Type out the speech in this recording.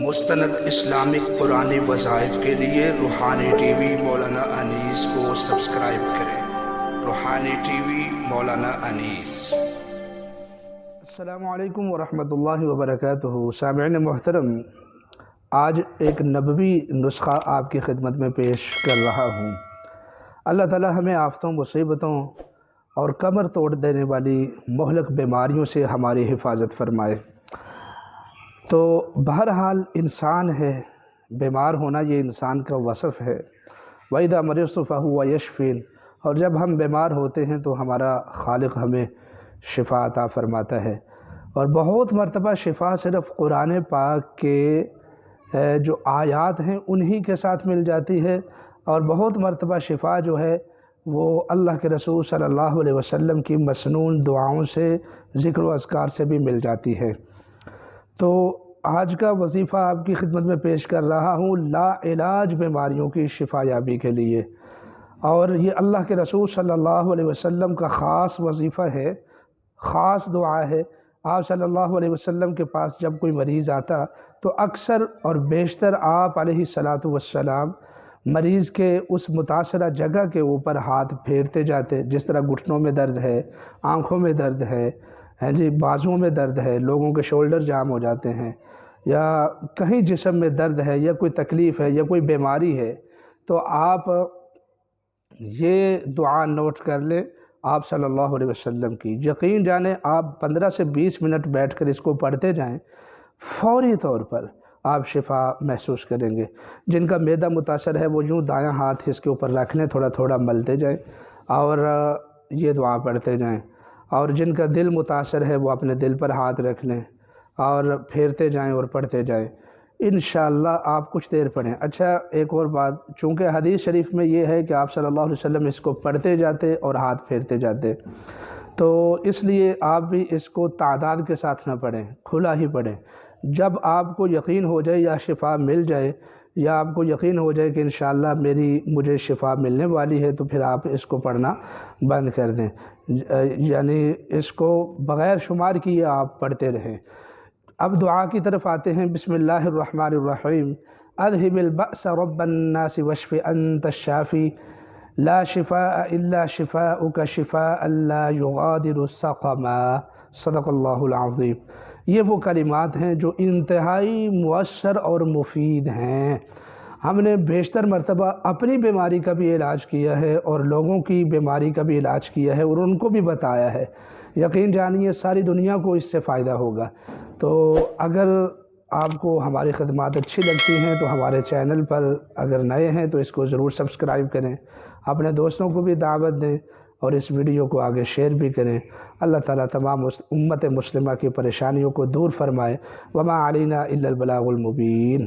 مستند اسلامک قرآنی وظائف کے لیے روحانی ٹی وی مولانا انیس کو سبسکرائب کریں۔ روحانی ٹی وی مولانا انیس۔ السلام علیکم ورحمۃ اللہ وبرکاتہ۔ سامعین محترم، آج ایک نبوی نسخہ آپ کی خدمت میں پیش کر رہا ہوں۔ اللہ تعالی ہمیں آفتوں، مصیبتوں اور کمر توڑ دینے والی مہلک بیماریوں سے ہماری حفاظت فرمائے۔ تو بہرحال انسان ہے، بیمار ہونا یہ انسان کا وصف ہے۔ وَإِذَا مَرِضْتُ فَهُوَ يَشْفِينِ، اور جب ہم بیمار ہوتے ہیں تو ہمارا خالق ہمیں شفا عطا فرماتا ہے، اور بہت مرتبہ شفا صرف قرآن پاک کے جو آیات ہیں انہی کے ساتھ مل جاتی ہے، اور بہت مرتبہ شفا جو ہے وہ اللہ کے رسول صلی اللہ علیہ وسلم کی مسنون دعاؤں سے، ذکر و اذکار سے بھی مل جاتی ہے۔ تو آج کا وظیفہ آپ کی خدمت میں پیش کر رہا ہوں لا علاج بیماریوں کی شفا یابی کے لیے، اور یہ اللہ کے رسول صلی اللہ علیہ وسلم کا خاص وظیفہ ہے، خاص دعا ہے۔ آپ صلی اللہ علیہ وسلم کے پاس جب کوئی مریض آتا تو اکثر اور بیشتر آپ علیہ السلام مریض کے اس متاثرہ جگہ کے اوپر ہاتھ پھیرتے جاتے، جس طرح گھٹنوں میں درد ہے، آنکھوں میں درد ہے، بازوؤں میں درد ہے، لوگوں کے شولڈر جام ہو جاتے ہیں، یا کہیں جسم میں درد ہے، یا کوئی تکلیف ہے، یا کوئی بیماری ہے، تو آپ یہ دعا نوٹ کر لیں آپ صلی اللہ علیہ وسلم کی۔ یقین جانیں آپ 15 سے 20 منٹ بیٹھ کر اس کو پڑھتے جائیں، فوری طور پر آپ شفا محسوس کریں گے۔ جن کا معدہ متاثر ہے وہ یوں دایاں ہاتھ اس کے اوپر رکھ لیں، تھوڑا تھوڑا ملتے جائیں اور یہ دعا پڑھتے جائیں، اور جن کا دل متاثر ہے وہ اپنے دل پر ہاتھ رکھ لیں اور پھیرتے جائیں اور پڑھتے جائیں۔ انشاءاللہ آپ کچھ دیر پڑھیں۔ اچھا، ایک اور بات، چونکہ حدیث شریف میں یہ ہے کہ آپ صلی اللہ علیہ وسلم اس کو پڑھتے جاتے اور ہاتھ پھیرتے جاتے، تو اس لیے آپ بھی اس کو تعداد کے ساتھ نہ پڑھیں، کھلا ہی پڑھیں۔ جب آپ کو یقین ہو جائے یا شفا مل جائے، یا آپ کو یقین ہو جائے کہ انشاءاللہ مجھے شفا ملنے والی ہے، تو پھر آپ اس کو پڑھنا بند کر دیں، یعنی اس کو بغیر شمار کیے آپ پڑھتے رہیں۔ اب دعا کی طرف آتے ہیں۔ بسم اللہ الرحمن الرحیم۔ اذهب البأس رب الناس واشف انت الشافی لا شفاء الا شفاؤک شفاء لا یغادر سقما۔ صدق اللہ العظیم۔ یہ وہ کلمات ہیں جو انتہائی مؤثر اور مفید ہیں۔ ہم نے بیشتر مرتبہ اپنی بیماری کا بھی علاج کیا ہے اور لوگوں کی بیماری کا بھی علاج کیا ہے اور ان کو بھی بتایا ہے۔ یقین جانیے ساری دنیا کو اس سے فائدہ ہوگا۔ تو اگر آپ کو ہماری خدمات اچھی لگتی ہیں تو ہمارے چینل پر اگر نئے ہیں تو اس کو ضرور سبسکرائب کریں، اپنے دوستوں کو بھی دعوت دیں اور اس ویڈیو کو آگے شیئر بھی کریں۔ اللہ تعالیٰ تمام امت مسلمہ کی پریشانیوں کو دور فرمائے۔ وما علینا الا البلاغ المبین۔